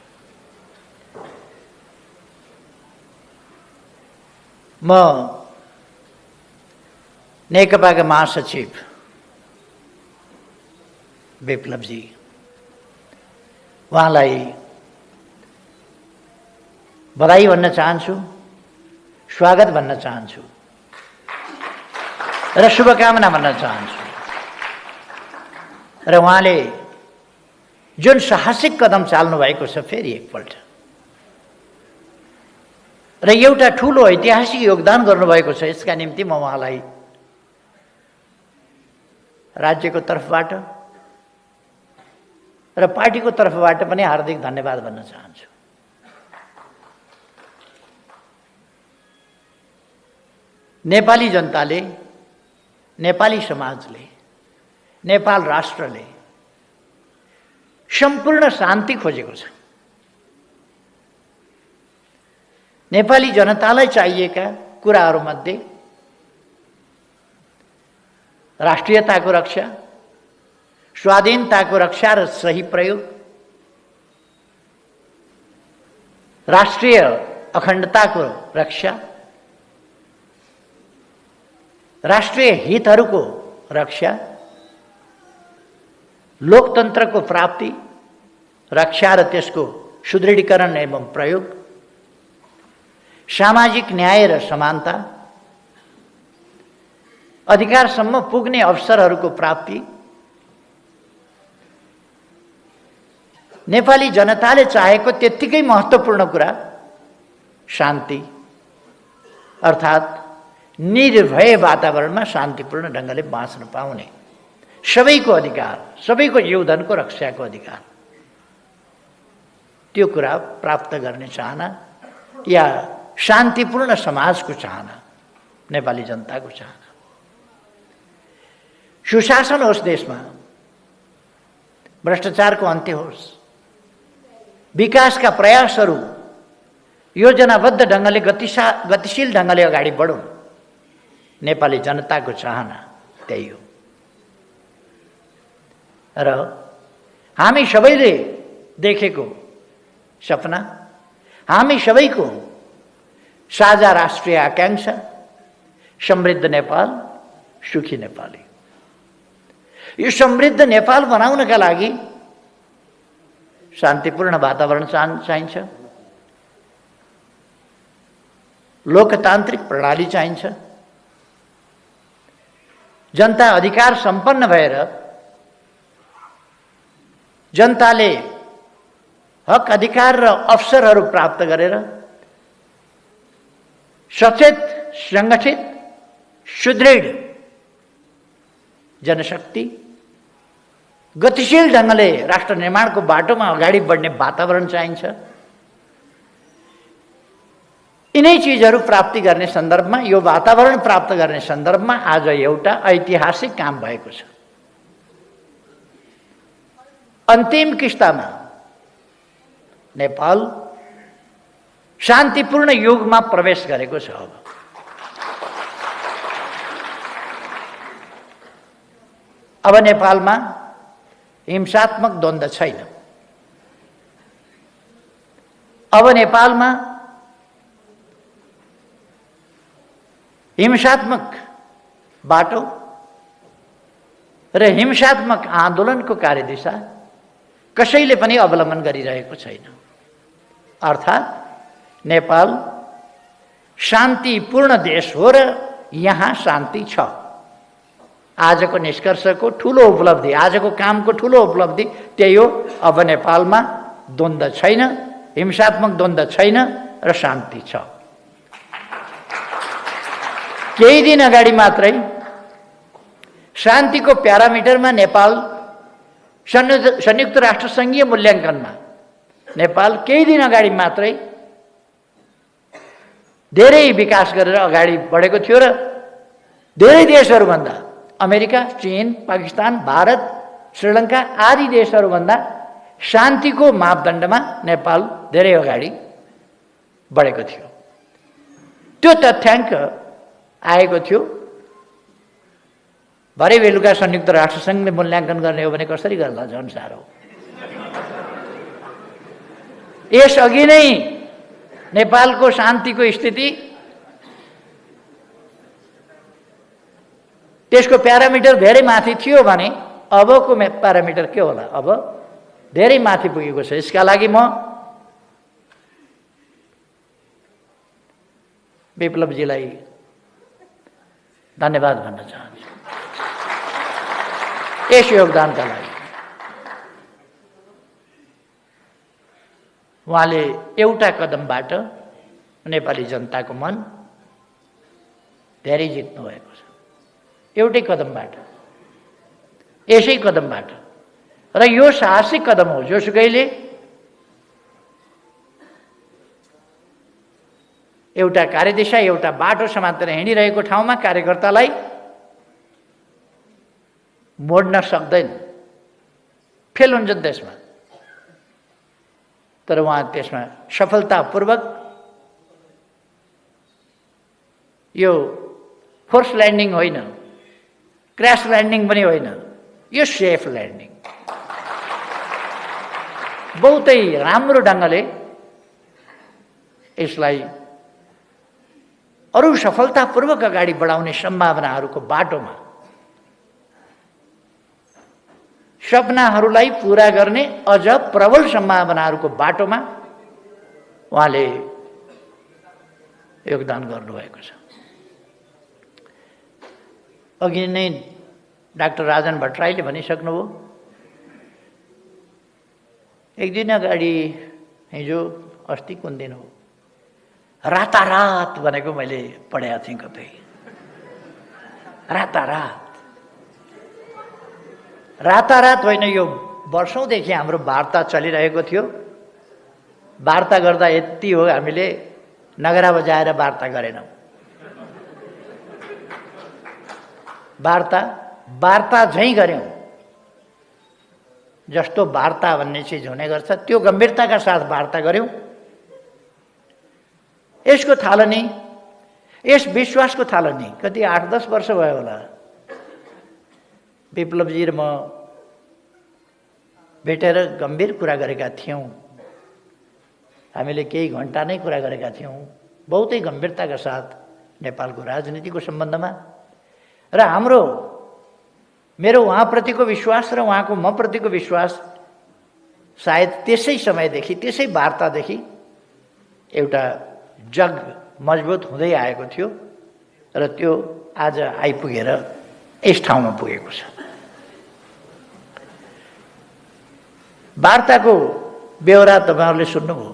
Speaker 3: म नेकपाका महासचिव विप्लवजी उहाँलाई बधाई भन्न चाहन्छु, स्वागत भन्न चाहन्छु र शुभकामना भन्न चाहन्छु। र उहाँले जुन साहसिक कदम चाल्नु भएको छ फेरि एकपल्ट र एउटा ठुलो ऐतिहासिक योगदान गर्नुभएको छ, यसका निम्ति म उहाँलाई राज्यको तर्फबाट र पार्टीको तर्फबाट पनि हार्दिक धन्यवाद भन्न चाहन्छु। नेपाली जनताले, नेपाली समाजले, नेपाल राष्ट्रले सम्पूर्ण शान्ति खोजेको छ। नेपाली जनतालाई चाहिएका कुराहरूमध्ये राष्ट्रियताको रक्षा, स्वाधीनताको रक्षा र सही प्रयोग, राष्ट्रिय अखण्डताको रक्षा, राष्ट्रिय हितहरूको रक्षा, लोकतन्त्रको प्राप्ति, रक्षा र त्यसको सुदृढीकरण एवं प्रयोग, सामाजिक न्याय र समानता, अधिकारसम्म पुग्ने अवसरहरूको प्राप्ति, नेपाली जनताले चाहेको त्यत्तिकै महत्त्वपूर्ण कुरा शान्ति, अर्थात् निर्भय वातावरणमा शान्तिपूर्ण ढङ्गले बाँच्न पाउने सबैको अधिकार, सबैको जीवधनको रक्षाको अधिकार, त्यो कुरा प्राप्त गर्ने चाहना या शान्तिपूर्ण समाजको चाहना नेपाली जनताको चाहना। सुशासन होस् देशमा, भ्रष्टाचारको अन्त्य होस्, विकासका प्रयासहरू योजनाबद्ध ढङ्गले गतिशील ढङ्गले अगाडि बढुन्, नेपाली जनताको चाहना त्यही हो। र हामी सबैले देखेको सपना, हामी सबैको साझा राष्ट्रिय आकांक्षा समृद्ध नेपाल, सुखी नेपाली। यो समृद्ध नेपाल बनाउनका लागि शान्तिपूर्ण वातावरण चाहिन्छ, लोकतान्त्रिक प्रणाली चाहिन्छ, जनता अधिकार सम्पन्न भएर जनताले हक अधिकार र अवसरहरू प्राप्त गरेर सचेत, सङ्गठित, सुदृढ जनशक्ति, गतिशील ढङ्गले राष्ट्र निर्माणको बाटोमा अगाडि बढ्ने वातावरण चाहिन्छ। यिनै चिजहरू प्राप्ति गर्ने सन्दर्भमा, यो वातावरण प्राप्त गर्ने सन्दर्भमा आज एउटा ऐतिहासिक काम भएको छ। अन्तिम किस्तामा नेपाल शान्तिपूर्ण युगमा प्रवेश गरेको छ। अब नेपालमा हिंसात्मक द्वन्द्व छैन। अब नेपालमा हिंसात्मक बाटो र हिंसात्मक आन्दोलनको कार्यदिशा कसैले पनि अवलम्बन गरिरहेको छैन। अर्थात् नेपाल शान्तिपूर्ण देश हो र यहाँ शान्ति छ। आजको निष्कर्षको ठुलो उपलब्धि, आजको कामको ठुलो उपलब्धि त्यही हो। अब नेपालमा द्वन्द्व छैन, हिंसात्मक द्वन्द्व छैन र शान्ति छ। केही दिन अगाडि मात्रै शान्तिको प्यारामिटरमा नेपाल संयुक्त राष्ट्र सङ्घीय मूल्याङ्कनमा नेपाल केही दिन अगाडि मात्रै धेरै विकास गरेर अगाडि बढेको थियो र धेरै देशहरूभन्दा, अमेरिका, चीन, पाकिस्तान, भारत, श्रीलङ्का आदि देशहरूभन्दा शान्तिको मापदण्डमा नेपाल धेरै अगाडि बढेको थियो। त्यो तथ्याङ्क आएको थियो। भरे बेलुका संयुक्त राष्ट्र सङ्घले मूल्याङ्कन गर्ने हो भने कसरी गर्ला, झन् साह्रो। यसअघि नै नेपालको शान्तिको स्थिति, त्यसको प्यारामिटर धेरै माथि थियो भने अबको प्यारामिटर के होला? अब धेरै माथि पुगेको छ। यसका लागि म विप्लवजीलाई धन्यवाद भन्न चाहन्छु यस योगदानका लागि। उहाँले एउटा कदमबाट नेपाली जनताको मन धेरै जित्नु भएको छ। एउटै कदमबाट, यसै कदमबाट। र यो साहसिक कदम हो। जोसुकैले एउटा कार्यदिशा, एउटा बाटो समातेर हिँडिरहेको ठाउँमा कार्यकर्तालाई मोड्न सक्दैन, फेल हुन्छ त्यसमा। तर उहाँ त्यसमा सफलतापूर्वक यो फोर्स ल्यान्डिङ होइन, क्र्यास ल्यान्डिङ पनि होइन, यो सेफ ल्यान्डिङ बहुतै राम्रो ढङ्गले यसलाई अरू सफलतापूर्वक अगाडि बढाउने सम्भावनाहरूको बाटोमा, सपनाहरूलाई पुरा गर्ने अझ प्रबल सम्भावनाहरूको बाटोमा उहाँले योगदान गर्नुभएको छ। अघि नै डाक्टर राजन भट्टराईले भनिसक्नुभयो। एक दिन अगाडि, हिजो अस्ति कुन दिन हो, रातारात भनेको मैले पढेको थिएँ कतै। रातारात, रातारात होइन, यो वर्षौँदेखि हाम्रो वार्ता चलिरहेको थियो। वार्ता गर्दा यति हो, हामीले नगरा बजाएर वार्ता गरेनौँ। वार्ता झैँ गऱ्यौँ। जस्तो वार्ता भन्ने चिज हुने गर्छ त्यो गम्भीरताका साथ वार्ता गऱ्यौँ। यसको थालनी, यस विश्वासको थालनी कति 8-10 वर्ष भयो होला। विप्लवजी र म भेटेर गम्भीर कुरा गरेका थियौँ। हामीले केही घन्टा नै कुरा गरेका थियौँ, बहुतै गम्भीरताका साथ नेपालको राजनीतिको सम्बन्धमा। र मेरो उहाँप्रतिको विश्वास र उहाँको म प्रतिको विश्वास सायद त्यसै समयदेखि, त्यसै वार्तादेखि एउटा जग मजबुत हुँदै आएको थियो र त्यो आज आइपुगेर यस ठाउँमा पुगेको छ। वार्ताको बेहोरा तपाईँहरूले सुन्नुभयो।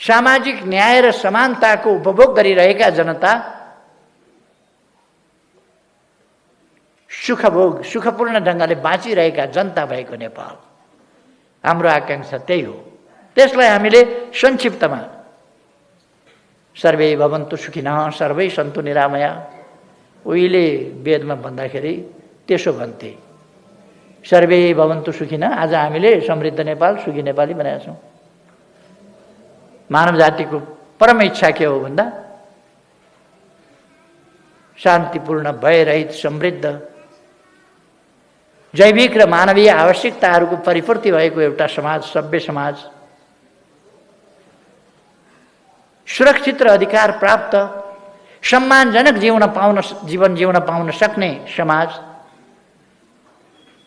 Speaker 3: सामाजिक न्याय र समानताको उपभोग गरिरहेका जनता सुखपूर्ण ढङ्गले बाँचिरहेका जनता भएको नेपाल हाम्रो आकाङ्क्षा त्यही हो। त्यसलाई हामीले संक्षिप्तमा सर्वे भवन्तु सुखिनः सर्वै सन्तु निरामया, उहिले वेदमा भन्दाखेरि त्यसो भन्थे, सर्वे भवन्तु सुखिनः। आज हामीले समृद्ध नेपाल सुखी नेपाली बनाएका छौँ। मानव जातिको परम इच्छा के हो भन्दा शान्तिपूर्ण, भयरहित, समृद्ध, जैविक र मानवीय आवश्यकताहरूको परिपूर्ति भएको एउटा समाज, सभ्य समाज, सुरक्षित र अधिकार प्राप्त, सम्मानजनक जीवन जिउन पाउन सक्ने समाज,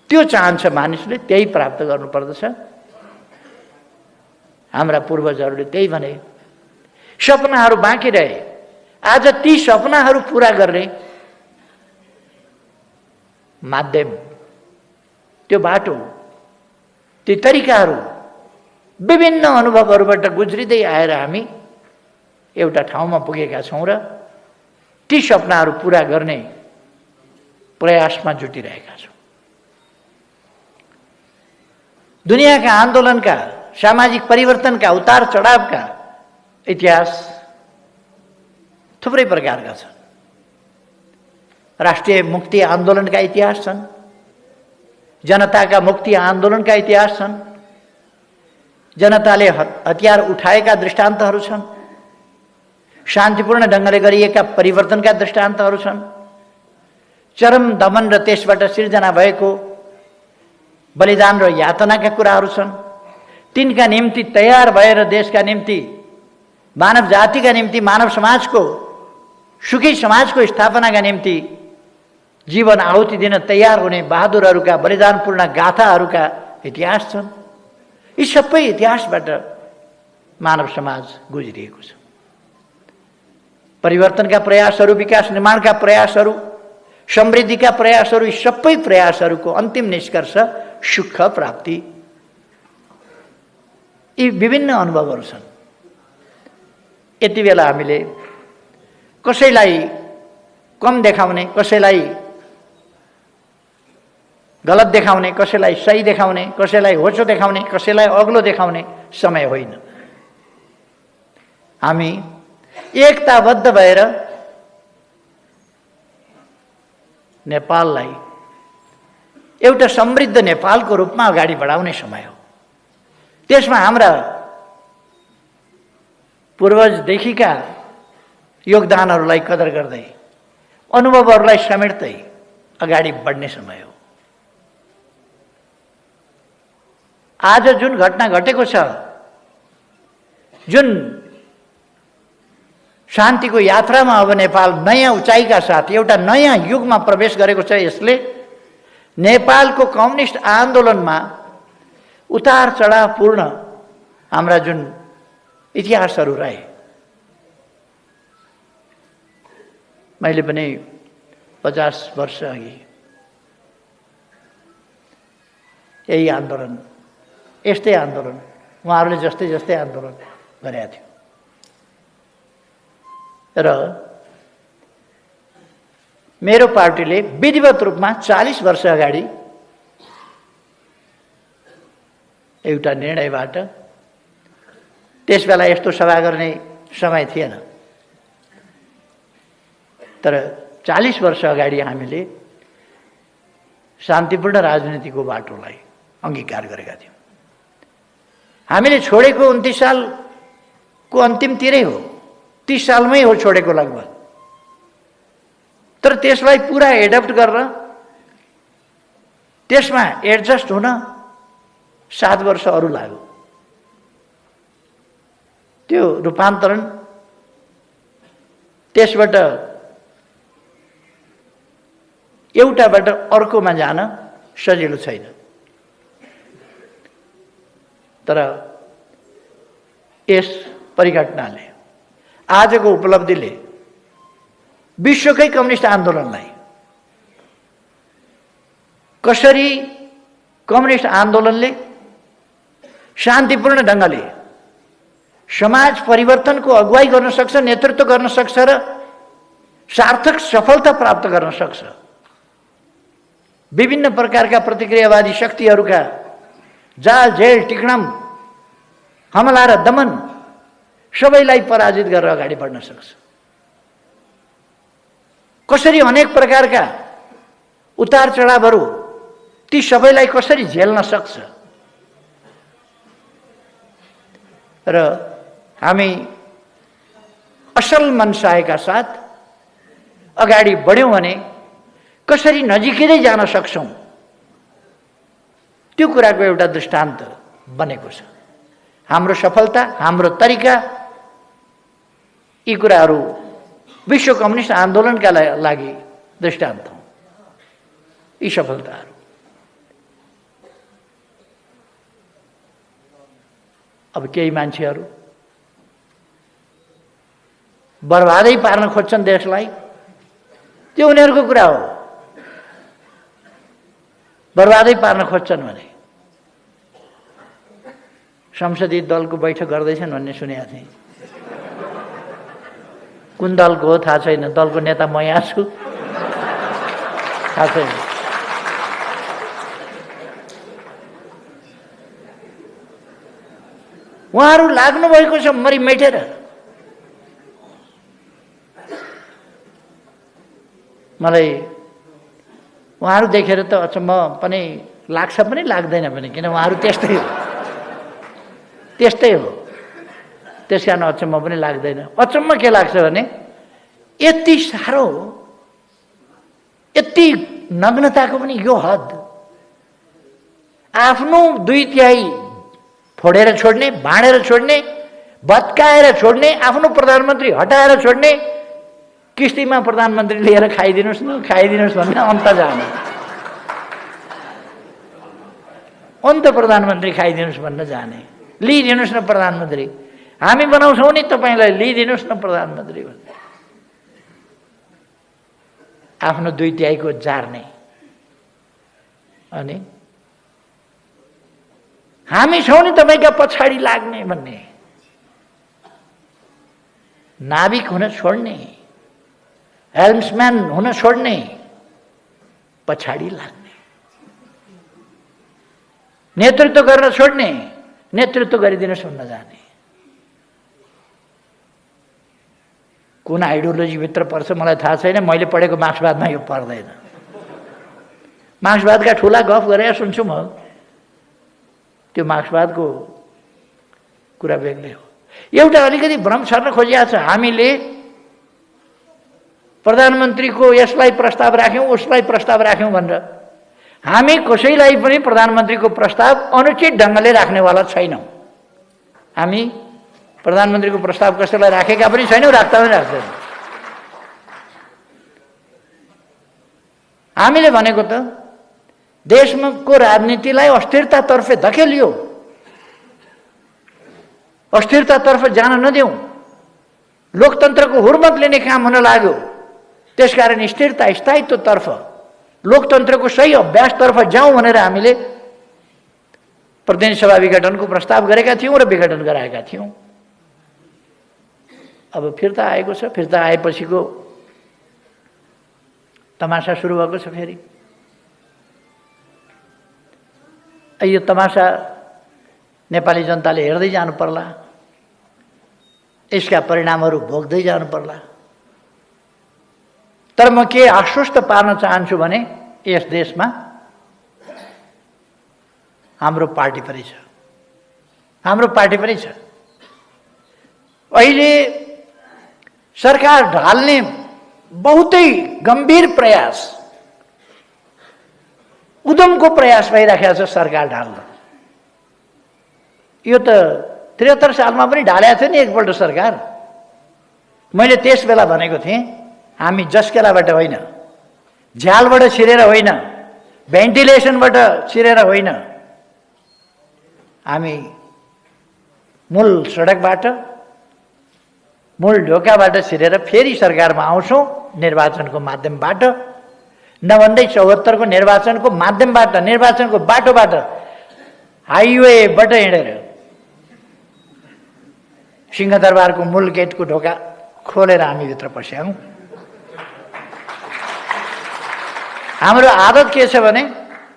Speaker 3: त्यो चाहन्छ मानिसले, त्यही प्राप्त गर्नुपर्दछ। हाम्रा पूर्वजहरूले त्यही भने। सपनाहरू बाँकी रहे। आज ती सपनाहरू पुरा गर्ने माध्यम, त्यो बाटो, ती तरिकाहरू, विभिन्न अनुभवहरूबाट गुज्रिँदै आएर हामी एउटा ठाउँमा पुगेका छौँ र ती सपनाहरू पुरा गर्ने प्रयासमा जुटिरहेका छौँ। दुनियाँका आन्दोलनका, सामाजिक परिवर्तनका, उतार चढावका इतिहास थुप्रै प्रकारका छन्। राष्ट्रिय मुक्ति आन्दोलनका इतिहास छन्, जनताका मुक्ति आन्दोलनका इतिहास छन्, जनताले हतियार उठाएका दृष्टान्तहरू छन्, शान्तिपूर्ण ढङ्गले गरिएका परिवर्तनका दृष्टान्तहरू छन्, चरम दमन र त्यसबाट सिर्जना भएको बलिदान र यातनाका कुराहरू छन्। तिनका निम्ति तयार भएर देशका निम्ति, मानव जातिका निम्ति, मानव समाजको, सुखी समाजको स्थापनाका निम्ति जीवन आहुति दिन तयार हुने बहादुरहरूका बलिदानपूर्ण गाथाहरूका इतिहास छन्। यी सबै इतिहासबाट मानव समाज गुज्रिएको छ। परिवर्तनका प्रयासहरू, विकास निर्माणका प्रयासहरू, समृद्धिका प्रयासहरू, यी सबै प्रयासहरूको अन्तिम निष्कर्ष सुख प्राप्ति। यी विभिन्न अनुभवहरू छन्। यति बेला हामीले कसैलाई कम देखाउने, कसैलाई गलत देखाउने, कसैलाई सही देखाउने, कसैलाई होचो देखाउने, कसैलाई अग्लो देखाउने समय होइन। हामी एकताबद्ध भएर नेपाललाई एउटा समृद्ध नेपालको रूपमा अगाडि बढाउने समय हो। त्यसमा हाम्रा पूर्वजदेखिका योगदानहरूलाई कदर गर्दै, अनुभवहरूलाई समेट्दै अगाडि बढ्ने समय हो। आज जुन घटना घटेको छ, जुन शान्तिको यात्रामा अब नेपाल नयाँ उचाइका साथ एउटा नयाँ युगमा प्रवेश गरेको छ, यसले नेपालको कम्युनिस्ट आन्दोलनमा उतार चढावपूर्ण हाम्रा जुन इतिहासहरू रहे, मैले पनि 50 वर्ष अघि यही आन्दोलन, यस्तै आन्दोलन, उहाँहरूले जस्तै जस्तै आन्दोलन गरेका थियो र मेरो पार्टीले विधिवत रूपमा 40 वर्ष अगाडि एउटा निर्णयबाट, त्यसबेला यस्तो सभा गर्ने समय थिएन, तर 40 वर्ष अगाडि हामीले शान्तिपूर्ण राजनीतिको बाटोलाई अङ्गीकार गरेका थियौँ। हामीले छोडेको 29 सालको अन्तिमतिरै हो, 30 सालमै हो छोडेको लगभग, तर त्यसलाई पुरा एडप्ट गरेर त्यसमा एडजस्ट हुन 7 वर्ष अरू लाग्यो। त्यो रूपान्तरण, त्यसबाट एउटाबाट अर्कोमा जान सजिलो छैन। तर यस परिघटनाले, आजको उपलब्धिले विश्वकै कम्युनिस्ट आन्दोलनलाई कसरी कम्युनिस्ट आन्दोलनले शान्तिपूर्ण ढङ्गले समाज परिवर्तनको अगुवाई गर्न सक्छ, नेतृत्व गर्न सक्छ र सार्थक सफलता प्राप्त गर्न सक्छ। विभिन्न प्रकारका प्रतिक्रियावादी शक्तिहरूका जाल झेल टिक्णम हमला र दमन सबैलाई पराजित गरेर अगाडि बढ्न सक्छ। कसरी अनेक प्रकारका उतार चढावहरू ती सबैलाई कसरी झेल्न सक्छ र हामी असल मनसायका साथ अगाडि बढ्यौँ भने कसरी नजिकै जान सक्छौँ त्यो कुराको एउटा दृष्टान्त बनेको छ। हाम्रो सफलता, हाम्रो तरिका, यी कुराहरू विश्व कम्युनिस्ट आन्दोलनका लागि दृष्टान्त हुन्। यी सफलताहरू अब केही मान्छेहरू बर्बादै पार्न खोज्छन् देशलाई, त्यो उनीहरूको कुरा हो। बर्बादै पार्न खोज्छन् भने संसदीय दलको बैठक गर्दैछन् भन्ने सुनेको थिएँ। कुन दलको हो थाहा छैन, दलको नेता म यहाँ छु, थाहा छैन। उहाँहरू लाग्नु भएको छ मरिमेटेर। मलाई उहाँहरू देखेर त अचम्म पनि लाग्छ पनि लाग्दैन पनि, किन उहाँहरू त्यस्तै हो, त्यस्तै हो। त्यस कारण अचम्म पनि लाग्दैन। अचम्म के लाग्छ भने यति साह्रो, यति नग्नताको पनि यो हद। आफ्नो 2/3 फोडेर छोड्ने, भाँडेर छोड्ने, भत्काएर छोड्ने, आफ्नो प्रधानमन्त्री हटाएर छोड्ने, किस्तीमा प्रधानमन्त्री लिएर खाइदिनुहोस् न, खाइदिनुहोस् भन्ने अन्त जाने, अन्त प्रधानमन्त्री खाइदिनुहोस् भन्न जाने, लिइदिनुहोस् न प्रधानमन्त्री, हामी बनाउँछौँ नि तपाईँलाई, लिइदिनुहोस् न प्रधानमन्त्री भन्ने। आफ्नो 2/3 को जार्ने। अनि हामी छौँ नि तपाईँका पछाडि लाग्ने भन्ने, नाविक हुन छोड्ने, हेल्म्सम्यान हुन छोड्ने, पछाडि लाग्ने, नेतृत्व गर्न छोड्ने, नेतृत्व गरिदिनुहोस् भन्न जाने। कुन आइडियोलोजीभित्र पर्छ मलाई थाहा छैन, मैले पढेको मार्क्सवादमा यो पर्दैन। मार्क्सवादका ठुला गफ गरेर सुन्छु म, त्यो मार्क्सवादको कुरा बेग्लै हो। एउटा अलिकति भ्रम छर्न खोजिएको छ, हामीले प्रधानमन्त्रीको यसलाई प्रस्ताव राख्यौँ, उसलाई प्रस्ताव राख्यौँ भनेर। हामी कसैलाई पनि प्रधानमन्त्रीको प्रस्ताव अनुचित ढङ्गले राख्नेवाला छैनौँ। हामी प्रधानमन्त्रीको प्रस्ताव कसैलाई राखेका पनि छैनौँ, राख्दा पनि राख्दैनौँ। हामीले भनेको त देशको राजनीतिलाई अस्थिरतातर्फ धकेलियो, अस्थिरतातर्फ जान नदेऊ, लोकतन्त्रको हुर्मत लिने काम हुन लाग्यो। त्यसकारण स्थिरता स्थायित्वतर्फ, लोकतन्त्रको सही अभ्यासतर्फ जाउँ भनेर हामीले प्रतिनिधि सभा विघटनको प्रस्ताव गरेका थियौँ र विघटन गराएका थियौँ। अब फिर्ता आएको छ, फिर्ता आएपछिको तमासा सुरु भएको छ। फेरि यो तमासा नेपाली जनताले हेर्दै जानु पर्ला, यसका परिणामहरू भोग्दै जानु पर्ला। तर म के आश्वस्त पार्न चाहन्छु भने यस देशमा हाम्रो पार्टी पनि छ, हाम्रो पार्टी पनि छ। अहिले सरकार ढाल्ने बहुतै गम्भीर प्रयास, उद्यमको प्रयास भइराखेको छ सरकार ढाल्न। यो त 73 सालमा पनि ढालेको थियो नि एकपल्ट सरकार। मैले त्यस बेला भनेको थिएँ, हामी जस्केलाबाट होइन, झ्यालबाट छिरेर होइन, भेन्टिलेसनबाट छिरेर होइन, हामी मूल सडकबाट, मूल ढोकाबाट छिरेर फेरि सरकारमा आउँछौँ निर्वाचनको माध्यमबाट, नभन्दै 74 को निर्वाचनको माध्यमबाट, निर्वाचनको बाटोबाट, हाइवेबाट हिँडेर सिंहदरबारको मूल गेटको ढोका खोलेर हामी भित्र पस्यौँ। हाम्रो आदत के छ भने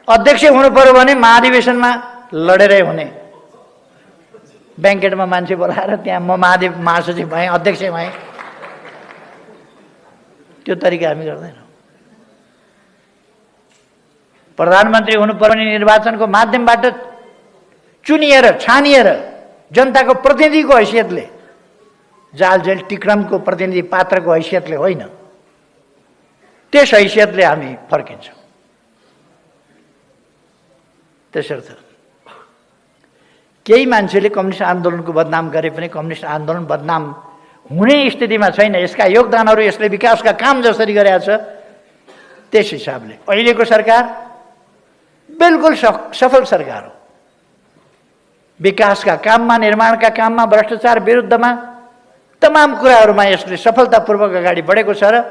Speaker 3: अध्यक्ष हुनु पर्यो भने महाधिवेशनमा लडेरै हुने। ब्याङ्केटमा मान्छे बोलाएर त्यहाँ म महासचिव भएँ, अध्यक्ष भएँ, त्यो तरिका हामी गर्दैनौँ। प्रधानमन्त्री हुनु पर्यो भने निर्वाचनको माध्यमबाट चुनिएर छानिएर जनताको प्रतिनिधिको हैसियतले, जाल जेल टिक्रमको प्रतिनिधि पात्रको हैसियतले होइन, त्यस हैसियतले हामी फर्किन्छौँ। त्यसर्थ केही मान्छेले कम्युनिस्ट आन्दोलनको बदनाम गरे पनि कम्युनिस्ट आन्दोलन बदनाम हुने स्थितिमा छैन। यसका योगदानहरू यसले विकासका काम जसरी गरेका छ त्यस हिसाबले अहिलेको सरकार बिल्कुल सफल सरकार हो। विकासका काममा, निर्माणका काममा, भ्रष्टाचार विरुद्धमा तमाम कुराहरूमा यसले सफलतापूर्वक अगाडि बढेको छ र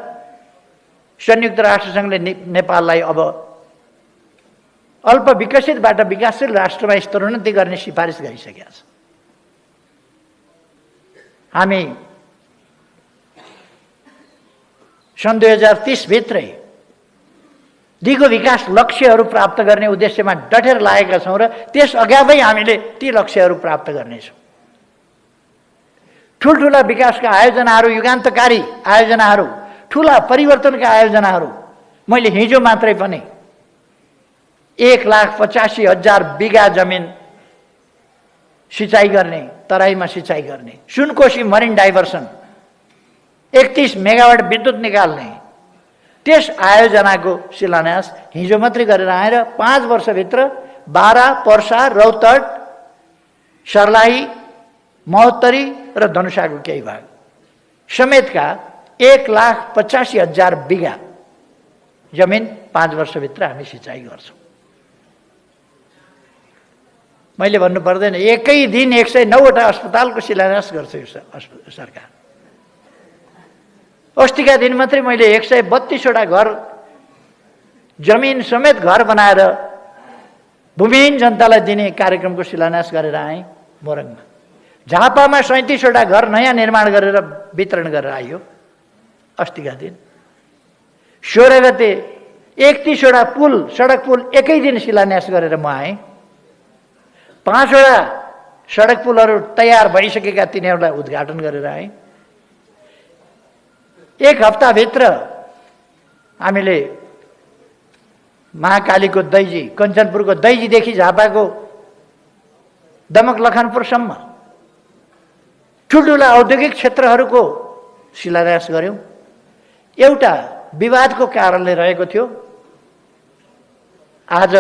Speaker 3: संयुक्त राष्ट्रसङ्घले नेपाललाई अब अल्प विकसितबाट विकासशील राष्ट्रमा स्तरोन्नति गर्ने सिफारिस गरिसकेका छ। हामी सन् 2030 भित्रै दिगो विकास लक्ष्यहरू प्राप्त गर्ने उद्देश्यमा डटेर लागेका छौँ र त्यस अगावै हामीले ती लक्ष्यहरू प्राप्त गर्नेछौँ। ठुल्ठुला विकासका आयोजनाहरू, युगान्तकारी आयोजनाहरू, ठुला परिवर्तनका आयोजनाहरू मैले हिजो मात्रै पनि 1,85,000 बिघा जमिन सिँचाइ गर्ने, तराईमा सिँचाइ गर्ने, सुनकोशी मरिन डाइभर्सन, 31 मेगावाट विद्युत निकाल्ने, त्यस आयोजनाको शिलान्यास हिजो मात्रै गरेर आएर 5 वर्षभित्र बारा, पर्सा, रौतहट, सर्लाही, महोत्तरी र धनुषाको केही भाग समेतका 1,85,000 बिघा जमिन 5 वर्षभित्र हामी सिँचाइ गर्छौँ। मैले भन्नु पर्दैन, एकै दिन 109वटा अस्पतालको शिलान्यास गर्छ यो सरकार। अस्तिका दिन मात्रै मैले 132वटा घर, जमिन समेत घर बनाएर भूमिहीन जनतालाई दिने कार्यक्रमको शिलान्यास गरेर आएँ मोरङमा। झापामा 37वटा घर नयाँ निर्माण गरेर वितरण गरेर आइयो अस्तिका दिन। 16 गते 31वटा पुल, सडक पुल एकै दिन शिलान्यास गरेर म आएँ। 5वटा सडक पुलहरू तयार भइसकेका तिनीहरूलाई उद्घाटन गरेर आएँ। 1 हप्ताभित्र हामीले महाकालीको दैजी, कञ्चनपुरको दैजीदेखि झापाको दमक लखनपुरसम्म ठुल्ठुला औद्योगिक क्षेत्रहरूको शिलान्यास गऱ्यौँ। एउटा विवादको कारणले रहेको थियो, आज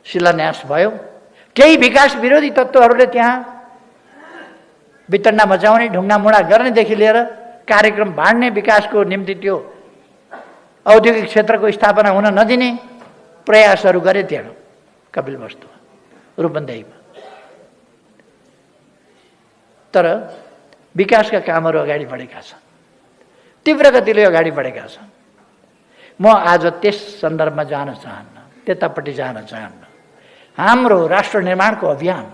Speaker 3: शिलान्यास भयो। केही विकास विरोधी तत्त्वहरूले त्यहाँ वितण्डा मचाउने, ढुङ्गामुढा गर्नेदेखि लिएर कार्यक्रम भाँड्ने, विकासको निम्ति त्यो औद्योगिक क्षेत्रको स्थापना हुन नदिने प्रयासहरू गरे त्यहाँ कपिलवस्तुमा, रूपन्देहीमा। तर विकासका कामहरू अगाडि बढेका छन्, तीव्र गतिले अगाडि बढेका छन्। म आज त्यस सन्दर्भमा जान चाहन्न, त्यतापट्टि जान चाहन्न। हाम्रो राष्ट्र निर्माणको अभियान,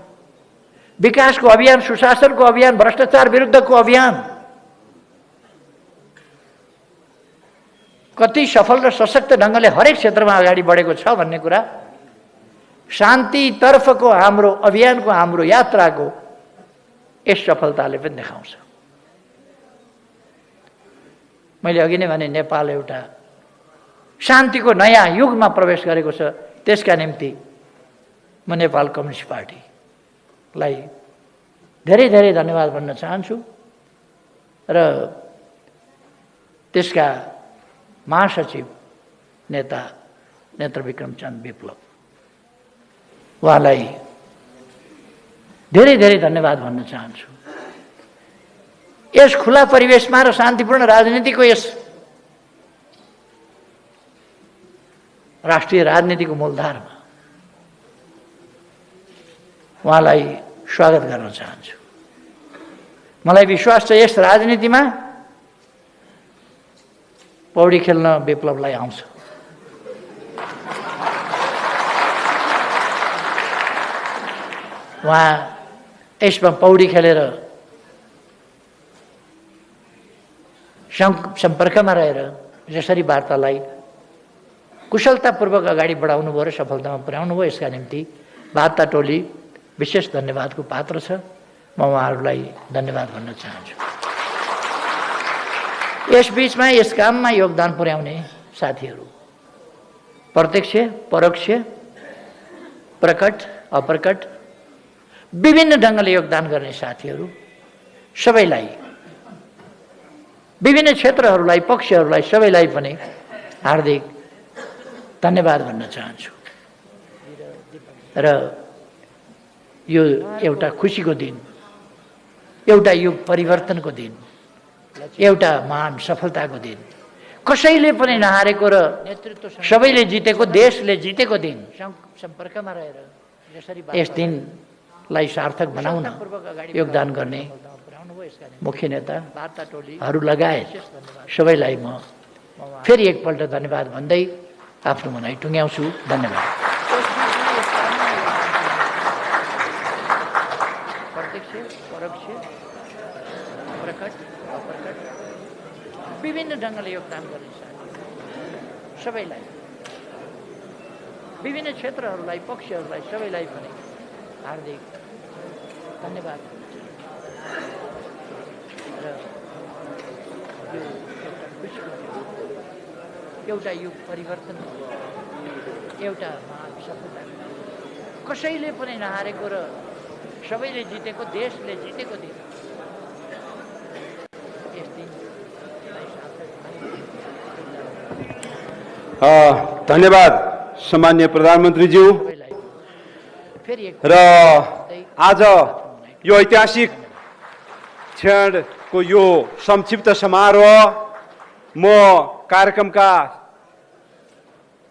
Speaker 3: विकासको अभियान, सुशासनको अभियान, भ्रष्टाचार विरुद्धको अभियान कति सफल र सशक्त ढङ्गले हरेक क्षेत्रमा अगाडि बढेको छ भन्ने कुरा शान्तितर्फको हाम्रो अभियानको, हाम्रो यात्राको यस सफलताले पनि देखाउँछ। मैले अघि नै भने नेपाल एउटा शान्तिको नयाँ युगमा प्रवेश गरेको छ। त्यसका निम्ति म नेपाल कम्युनिस्ट पार्टीलाई धेरै धेरै धन्यवाद भन्न चाहन्छु र त्यसका महासचिव नेता नेत्रविक्रम चन्द विप्लव उहाँलाई धेरै धेरै धन्यवाद भन्न चाहन्छु। यस खुला परिवेशमा र शान्तिपूर्ण राजनीतिको यस राष्ट्रिय राजनीतिको मूलधारमा उहाँलाई स्वागत गर्न चाहन्छु। मलाई विश्वास छ यस राजनीतिमा पौडी खेल्न विप्लवलाई आउँछ। उहाँ यसमा पौडी खेलेर सम्पर्कमा रहेर जसरी वार्तालाई कुशलतापूर्वक अगाडि बढाउनु भयो र सफलतामा पुर्याउनु भयो, यसका निम्ति वार्ता टोली विशेष धन्यवादको पात्र छ। म उहाँहरूलाई धन्यवाद भन्न चाहन्छु। यस बीचमा यस काममा योगदान पुर्याउने साथीहरू, प्रत्यक्ष परोक्ष प्रकट अप्रकट विभिन्न ढङ्गले योगदान गर्ने साथीहरू सबैलाई, विभिन्न क्षेत्रहरूलाई, पक्षहरूलाई सबैलाई पनि हार्दिक धन्यवाद भन्न चाहन्छु। र यो एउटा खुसीको दिन, एउटा युग परिवर्तनको दिन, एउटा महान सफलताको दिन, कसैले पनि नहारेको र सबैले जितेको, देशले जितेको दिन, सम्पर्कमा रहेर यस दिनलाई सार्थक बनाउन योगदान गर्ने मुख्य नेताहरू लगायत सबैलाई म फेरि एकपल्ट धन्यवाद भन्दै आफ्नो भनाइ टुङ्ग्याउँछु। धन्यवाद। प्रत्यक्ष परोक्ष प्रकट अप्रकट विभिन्न ढङ्गले योगदान गर्ने साथीहरू सबैलाई, विभिन्न क्षेत्रहरूलाई, पक्षहरूलाई सबैलाई पनि हार्दिक धन्यवाद। र यो एउटा खुसीको दिन, एउटा युग परिवर्तन, एउटा महान सफलता, कसैले पनि नहारेको र सबैले जितेको, देशले जितेको दिन, यस दिनलाई सार्थक
Speaker 2: धन्यवाद सम्मान्य प्रधानमन्त्रीज्यू। र आज यो ऐतिहासिक क्षणको यो संक्षिप्त समारोह म कार्यक्रमका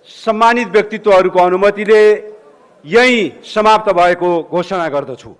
Speaker 2: सम्मानित व्यक्तित्वहरूको अनुमतिले यही समाप्त भएको घोषणा गर्दछु।